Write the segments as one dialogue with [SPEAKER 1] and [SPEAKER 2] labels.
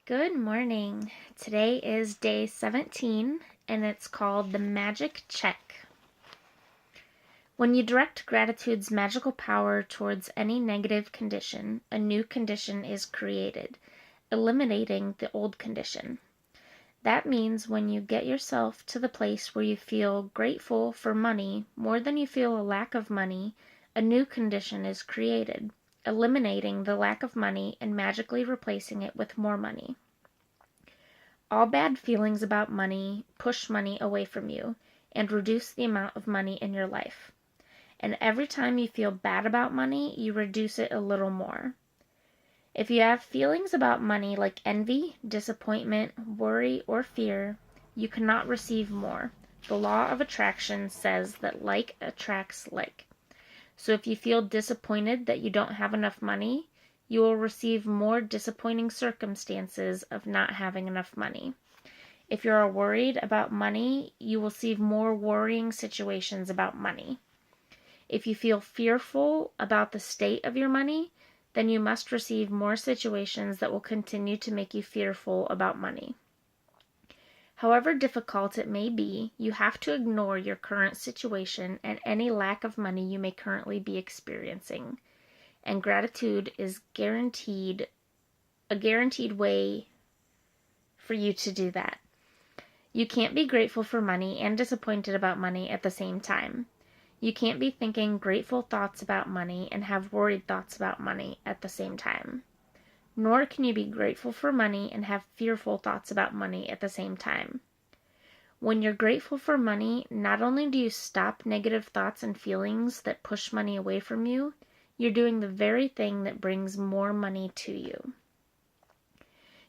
[SPEAKER 1] Good morning. Today is day 17, and it's called the Magic Check. When you direct gratitude's magical power towards any negative condition, a new condition is created, eliminating the old condition. That means when you get yourself to the place where you feel grateful for money more than you feel a lack of money, a new condition is created, eliminating the lack of money and magically replacing it with more money. All bad feelings about money push money away from you and reduce the amount of money in your life. And every time you feel bad about money, you reduce it a little more. If you have feelings about money like envy, disappointment, worry, or fear, you cannot receive more. The law of attraction says that like attracts like. So if you feel disappointed that you don't have enough money, you will receive more disappointing circumstances of not having enough money. If you are worried about money, you will see more worrying situations about money. If you feel fearful about the state of your money, then you must receive more situations that will continue to make you fearful about money. However difficult it may be, you have to ignore your current situation and any lack of money you may currently be experiencing. And gratitude is a guaranteed way for you to do that. You can't be grateful for money and disappointed about money at the same time. You can't be thinking grateful thoughts about money and have worried thoughts about money at the same time. Nor can you be grateful for money and have fearful thoughts about money at the same time. When you're grateful for money, not only do you stop negative thoughts and feelings that push money away from you, you're doing the very thing that brings more money to you.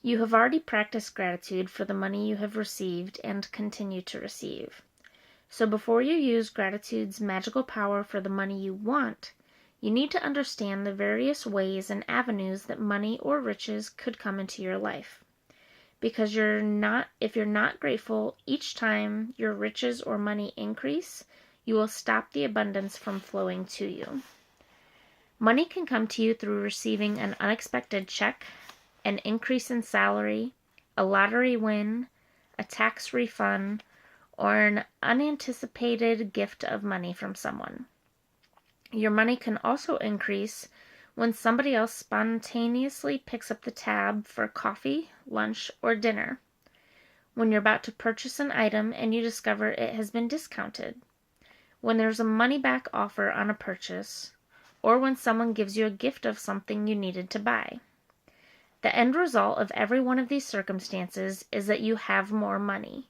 [SPEAKER 1] You have already practiced gratitude for the money you have received and continue to receive. So before you use gratitude's magical power for the money you want, you need to understand the various ways and avenues that money or riches could come into your life. Because if you're not grateful each time your riches or money increase, you will stop the abundance from flowing to you. Money can come to you through receiving an unexpected check, an increase in salary, a lottery win, a tax refund, or an unanticipated gift of money from someone. Your money can also increase when somebody else spontaneously picks up the tab for coffee, lunch, or dinner. When you're about to purchase an item and you discover it has been discounted. When there's a money-back offer on a purchase, or when someone gives you a gift of something you needed to buy. The end result of every one of these circumstances is that you have more money.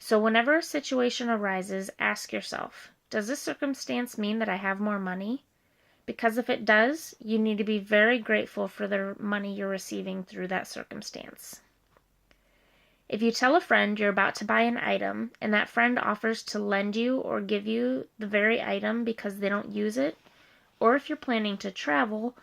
[SPEAKER 1] So whenever a situation arises, ask yourself, does this circumstance mean that I have more money? Because if it does, you need to be very grateful for the money you're receiving through that circumstance. If you tell a friend you're about to buy an item and that friend offers to lend you or give you the very item because they don't use it, or if you're planning to travel,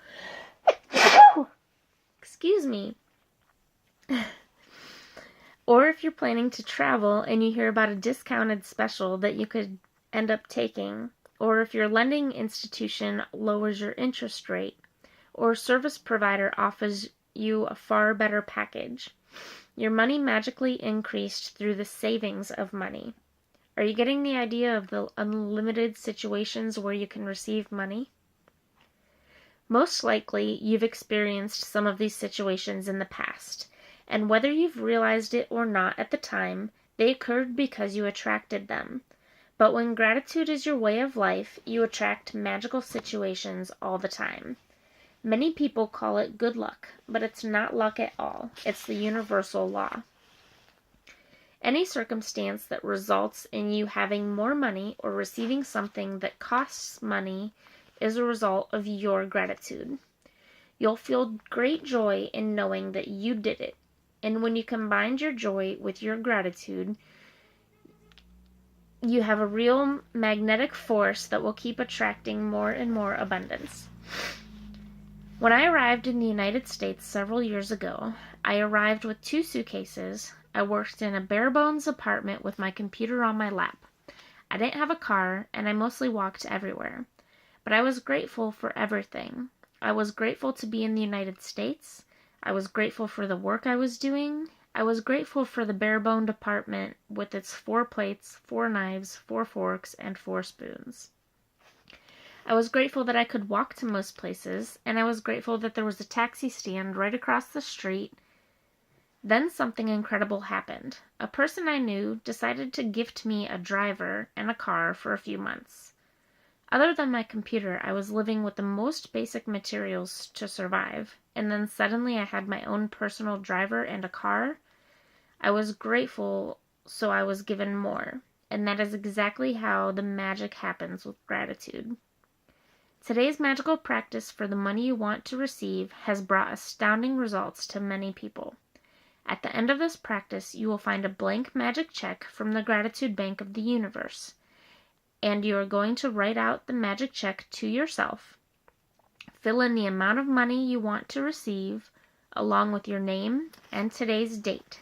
[SPEAKER 1] or if you're planning to travel and you hear about a discounted special that you could end up taking, or if your lending institution lowers your interest rate, or a service provider offers you a far better package, your money magically increased through the savings of money. Are you getting the idea of the unlimited situations where you can receive money? Most likely, you've experienced some of these situations in the past, and whether you've realized it or not at the time, they occurred because you attracted them. But when gratitude is your way of life, you attract magical situations all the time. Many people call it good luck, but it's not luck at all. It's the universal law. Any circumstance that results in you having more money or receiving something that costs money is a result of your gratitude. You'll feel great joy in knowing that you did it. And when you combine your joy with your gratitude, you have a real magnetic force that will keep attracting more and more abundance. When I arrived in the United States several years ago, I arrived with 2 suitcases. I worked in a bare-bones apartment with my computer on my lap. I didn't have a car, and I mostly walked everywhere. But I was grateful for everything. I was grateful to be in the United States. I was grateful for the work I was doing. I was grateful for the bare-boned apartment with its 4 plates, 4 knives, 4 forks, and 4 spoons. I was grateful that I could walk to most places, and I was grateful that there was a taxi stand right across the street. Then something incredible happened. A person I knew decided to gift me a driver and a car for a few months. Other than my computer, I was living with the most basic materials to survive, and then suddenly I had my own personal driver and a car. I was grateful, so I was given more, and that is exactly how the magic happens with gratitude. Today's magical practice for the money you want to receive has brought astounding results to many people. At the end of this practice, you will find a blank magic check from the Gratitude Bank of the Universe, and you are going to write out the magic check to yourself. Fill in the amount of money you want to receive, along with your name and today's date.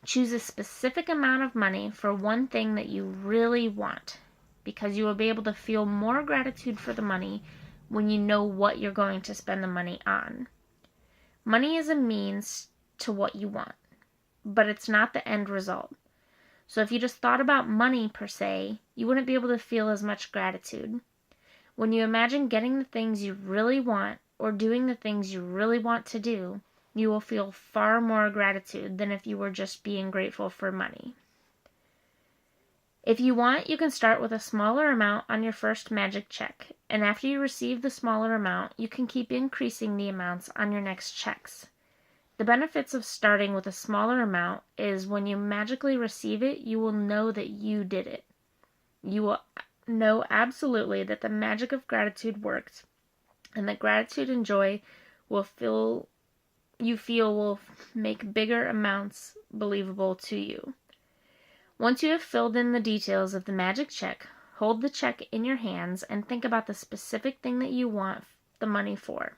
[SPEAKER 1] Choose a specific amount of money for one thing that you really want, because you will be able to feel more gratitude for the money when you know what you're going to spend the money on. Money is a means to what you want, but it's not the end result. So if you just thought about money per se, you wouldn't be able to feel as much gratitude. When you imagine getting the things you really want or doing the things you really want to do, you will feel far more gratitude than if you were just being grateful for money. If you want, you can start with a smaller amount on your first magic check, and after you receive the smaller amount, you can keep increasing the amounts on your next checks. The benefits of starting with a smaller amount is when you magically receive it, you will know that you did it. You will know absolutely that the magic of gratitude worked, and that gratitude and joy will make bigger amounts believable to you. Once you have filled in the details of the magic check, hold the check in your hands and think about the specific thing that you want the money for.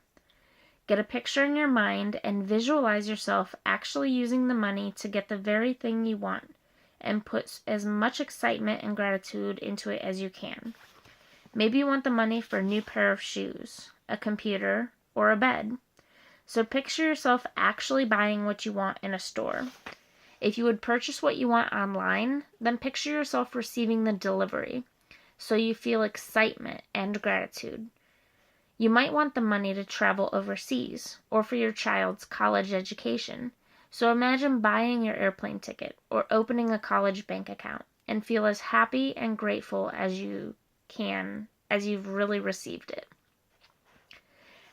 [SPEAKER 1] Get a picture in your mind and visualize yourself actually using the money to get the very thing you want, and put as much excitement and gratitude into it as you can. Maybe you want the money for a new pair of shoes, a computer, or a bed. So picture yourself actually buying what you want in a store. If you would purchase what you want online, then picture yourself receiving the delivery, so you feel excitement and gratitude. You might want the money to travel overseas, or for your child's college education. So imagine buying your airplane ticket, or opening a college bank account, and feel as happy and grateful as you can, as you've really received it.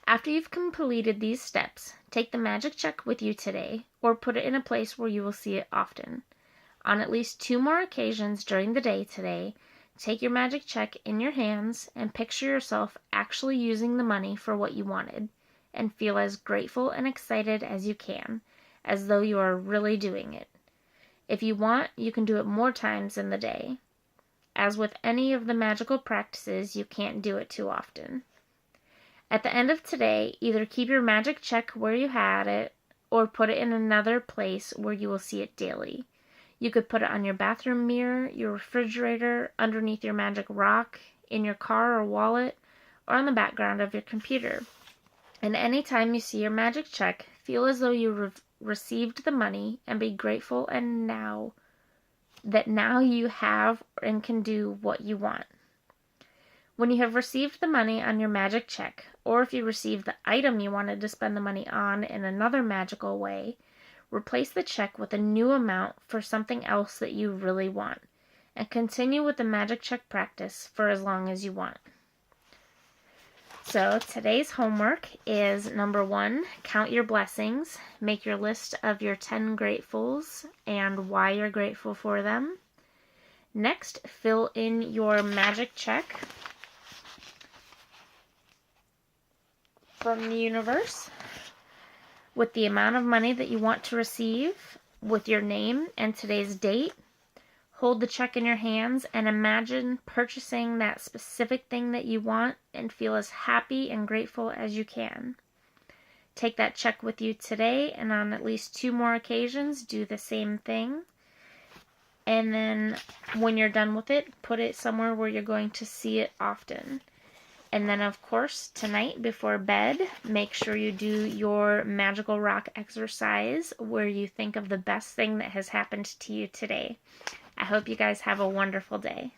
[SPEAKER 1] After you've completed these steps, take the magic check with you today, or put it in a place where you will see it often. On at least 2 more occasions during the day today, take your magic check in your hands and picture yourself actually using the money for what you wanted, and feel as grateful and excited as you can, as though you are really doing it. If you want, you can do it more times in the day. As with any of the magical practices, you can't do it too often. At the end of today, either keep your magic check where you had it, or put it in another place where you will see it daily. You could put it on your bathroom mirror, your refrigerator, underneath your magic rock, in your car or wallet, or on the background of your computer. And anytime you see your magic check, feel as though you received the money and be grateful and now you have and can do what you want. When you have received the money on your magic check, or if you received the item you wanted to spend the money on in another magical way, replace the check with a new amount for something else that you really want, and continue with the magic check practice for as long as you want. So today's homework is number 1, count your blessings. Make your list of your 10 gratefuls and why you're grateful for them. Next, fill in your magic check from the universe with the amount of money that you want to receive, with your name and today's date. Hold the check in your hands and imagine purchasing that specific thing that you want and feel as happy and grateful as you can. Take that check with you today, and on at least 2 more occasions, do the same thing. And then when you're done with it, put it somewhere where you're going to see it often. And then, of course, tonight before bed, make sure you do your magical rock exercise where you think of the best thing that has happened to you today. I hope you guys have a wonderful day.